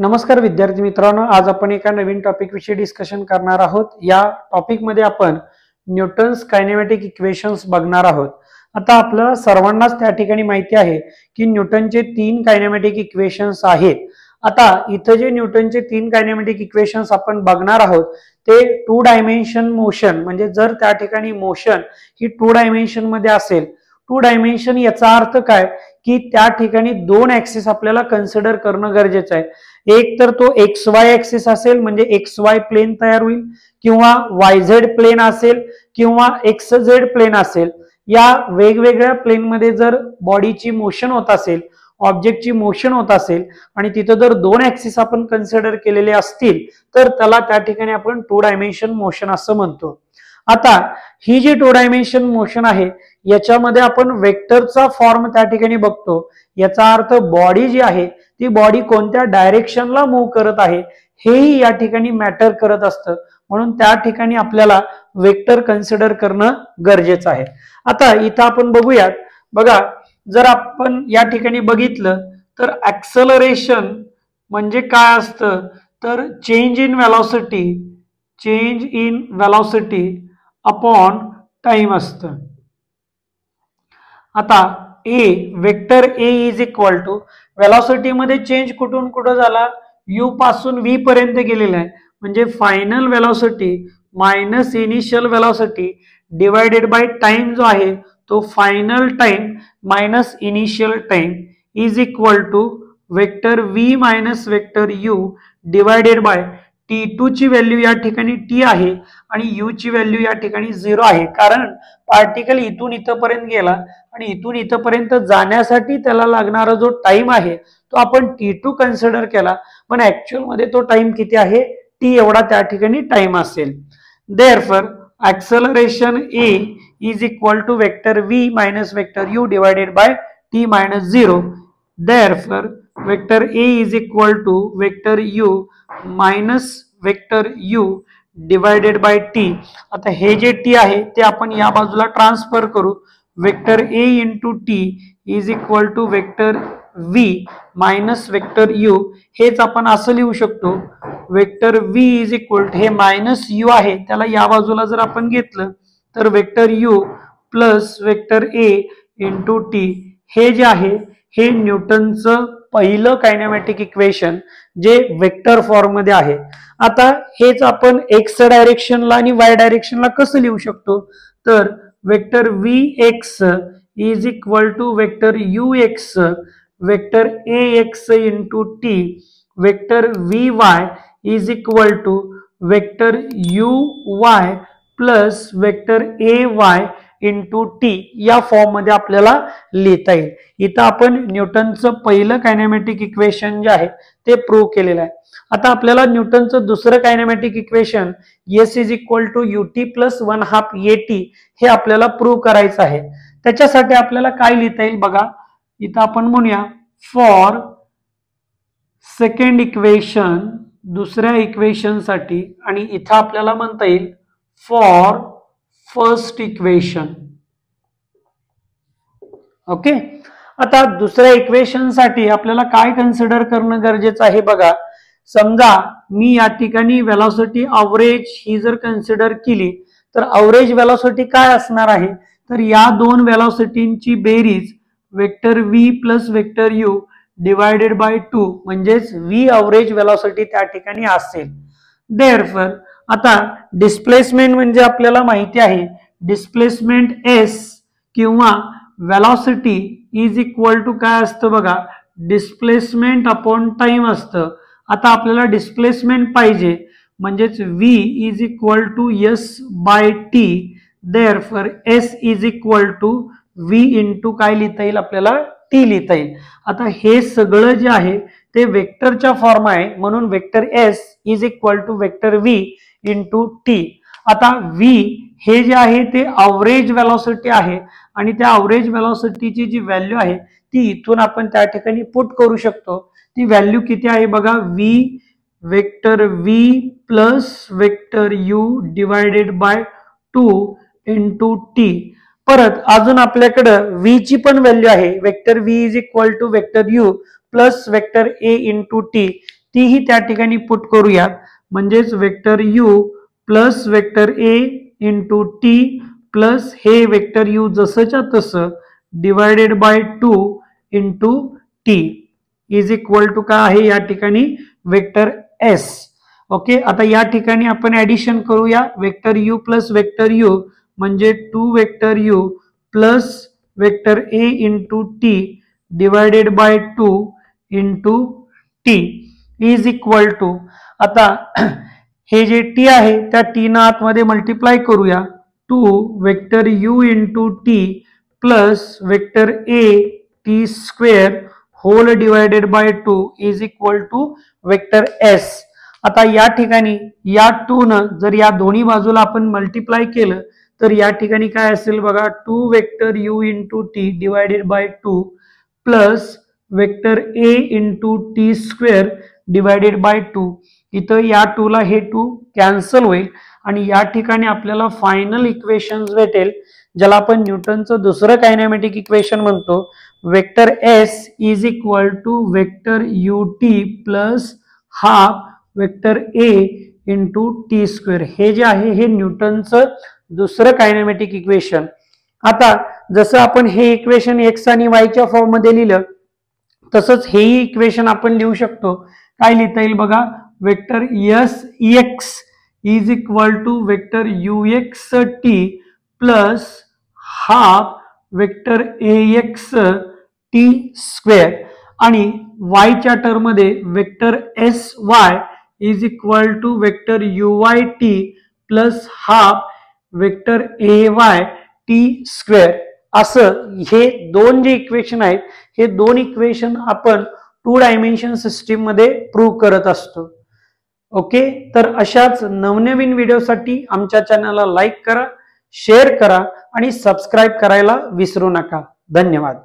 नमस्कार विद्यार्थी मित्रांनो, आज आपण एका नवीन टॉपिक विषयी डिस्कशन करणार आहोत। या टॉपिक मध्ये आपण न्यूटन्स कायनेमॅटिक इक्वेशन्स बघणार आहोत। आता आपल्याला सर्वांनाच त्या ठिकाणी माहिती आहे की न्यूटनचे 3 कायनेमॅटिक इक्वेशन्स आहेत। आता इथे जे न्यूटनचे 3 कायनेमॅटिक इक्वेशन्स आपण बघणार आहोत ते 2 डायमेन्शन मोशन, म्हणजे जर त्या ठिकाणी मोशन ही 2 डायमेन्शन मध्ये असेल, 2 डायमेन्शन याचा अर्थ काय की त्या ठिकाणी 2 ऍक्सिस आपल्याला कन्सिडर करणं गरजेचं आहे। एक तर तो एक्स वाय ऍक्सिस असेल म्हणजे एक्स वाय प्लेन तयार होईल, किंवा वाय झेड प्लेन असेल, किंवा एक्स झेड प्लेन असेल। या वेगवेगळ्या प्लेन मध्ये जर बॉडीची मोशन होत असेल, ऑब्जेक्टची मोशन होत असेल आणि तिथे जर 2 ऍक्सिस आपण कन्सिडर केलेले असतील तर त्याला त्या ठिकाणी आपण 2 डायमेन्शन मोशन असं म्हणतो। आता ही जी 2 डायमेन्शन मोशन आहे याच्यामध्ये आपण वेक्टरचा फॉर्म त्या ठिकाणी बघतो। याचा अर्थ बॉडी जी आहे ती बॉडी कोणत्या डायरेक्शनला मूव्ह करत आहे हेही या ठिकाणी मॅटर करत असतं, म्हणून त्या ठिकाणी आपल्याला वेक्टर कन्सिडर करणं गरजेचं आहे। आता इथं आपण बघूयात, बघा जर आपण या ठिकाणी बघितलं तर ऍक्सलरेशन म्हणजे काय असतं तर change in velocity upon time असतं। आता vector A is equal to velocity मध्ये चेंज कुठून कुठं झाला, यू पासून व्ही पर्यंत गेलेला आहे, म्हणजे final velocity minus initial velocity divided by time जो आहे तो final time minus initial time is equal to vector V minus vector U divided by T2 ची व्हॅल्यू या ठिकाणी T आहे आणि U ची व्हॅल्यू या ठिकाणी 0 आहे, कारण पार्टिकल इथून इथपर्यंत गेला आणि इथून इथपर्यंत जाण्यासाठी त्याला लागणारा जो टाइम आहे तो आपण T2 कन्सिडर केला, पण ऍक्च्युअल मध्ये तो टाइम किती आहे, T एवढा त्या ठिकाणी टाइम असेल। Therefore acceleration A is equal to vector V minus vector U divided by T minus 0. Therefore, vector A is equal to vector U minus vector U divided by T. आता हे जे T आहे ते आपण या बाजूला transfer करू, vector A into T is equal to vector V minus vector U। हेच आपण असं लिहू शकतो, vector V is equal to हे मायनस U आहे त्याला या बाजूला जर आपण घेतलं तर vector U plus vector A into T। हे जे आहे हे न्यूटनचं पहिलं कायनेमॅटिक इक्वेशन जे वेक्टर फॉर्म मध्ये आहे। आता हेच आपण एक्स डायरेक्शनला आणि वाय डायरेक्शनला कसं लिहू शकतो तर vector Vx is equal to vector Ux vector Ax into T vector Vy is equal to vector Uy plus vector Ay into T या फॉर्म मध्ये आपल्याला लिहिता येईल। इथं आपण न्यूटनचं पहिलं कायनेमॅटिक इक्वेशन जे आहे ते प्रूव्ह केलेलं आहे। आता आपल्याला न्यूटनचं दुसरं kinematic equation S is equal to UT plus 1/2 AT हे आपल्याला प्रूव्ह करायचं आहे। त्याच्यासाठी आपल्याला काय लिहिता येईल बघा, इथं आपण म्हणूया फॉर सेकंड इक्वेशन दुसऱ्या इक्वेशन साठी, आणि इथं आपल्याला म्हणता येईल फॉर फर्स्ट इक्वेशन। ओके, आता दुसऱ्या इक्वेशन साठी आपल्याला काय कन्सिडर करणं गरजेचं आहे बघा, समजा मी या ठिकाणी वेलोसिटी अवरेज ही जर कन्सिडर केली तर अवरेज वेलोसिटी काय असणार आहे तर या 2 वेलोसिटींची बेरीज vector V plus vector U divided by 2 म्हणजेच V अवरेज वेलोसिटी त्या ठिकाणी असेल। देयरफॉर आता डिस्प्लेसमेंट म्हणजे आपल्याला माहिती आहे डिस्प्लेसमेंट S किंवा वेलोसिटी इज इक्वल टू काय असतं बघा, डिस्प्लेसमेंट अपॉन टाइम असतं। आता आपल्याला डिस्प्लेसमेंट पाहिजे म्हणजेच V is equal to S by T, therefore S is equal to V into काय लिहिता येईल आपल्याला T लिहिता येईल। आता हे सगळं जे आहे ते वेक्टरच्या फॉर्म आहे, म्हणून vector S is equal to vector V into T। आता V हे जे आहे ते अवरेज वेलोसिटी आहे आणि त्या अवरेज वेलोसिटीची जी व्हॅल्यू आहे ती इथून आपण त्या ठिकाणी पुट करू शकतो। ती व्हॅल्यू किती आहे बघा, V vector V plus vector U divided by 2 into T। परत अजून आपल्याकडे V ची पण व्हॅल्यू आहे, vector V is equal to vector U plus vector A into T। तीही त्या ठिकाणी पुट करूयात. म्हणजेच vector U plus vector A into T plus हे वेक्टर यू जसंच्या तसं divided by 2 into T is equal to काय आहे या ठिकाणी वेक्टर एस. ओके, आता या ठिकाणी आपण ऍडिशन करूया. Vector U plus vector U म्हणजे 2 vector U plus vector A into T divided by 2 into T is equal to, आता हे जे टी आहे त्या टी ना आतमध्ये मल्टिप्लाय करूया. 2 vector U into T plus vector A T square whole divided by 2 is equal to vector S. आता या ठिकाणी या 2 न जर या दोन्ही बाजूला आपण मल्टिप्लाय केलं तर या ठिकाणी काय असेल बघा, 2 vector U into T divided by 2 plus vector A into T square divided by 2. इथं या 2 ला हे 2 कॅन्सल होईल आणि या ठिकाणी आपल्याला फायनल इक्वेशन भेटेल ज्याला आपण न्यूटनचं दुसरं कायनेमॅटिक इक्वेशन म्हणतो. Vector S is equal to vector U T plus half vector A into T square. हे जे आहे हे न्यूटनचं दुसरं कायनेमॅटिक इक्वेशन. आता जसं आपण हे इक्वेशन एक्स आणि वायच्या फॉर्म मध्ये लिहिलं तसंच हेही इक्वेशन आपण लिहू शकतो. काय लिहिता येईल बघा, vector s x is equal to vector u x t plus half vector a x t square आणि वायच्या टर्म मध्ये vector s y is equal to vector u y t plus half vector a y t square. असं हे दोन जे equation आहेत हे दोन इक्वेशन आपण 2 डायमेन्शन सिस्टीम मध्ये प्रूव्ह करत असतो. ओके, तर अशाच नवनवीन व्हिडिओसाठी आमच्या चॅनलला लाईक करा, शेअर करा आणि सबस्क्राईब करायला विसरू नका. धन्यवाद.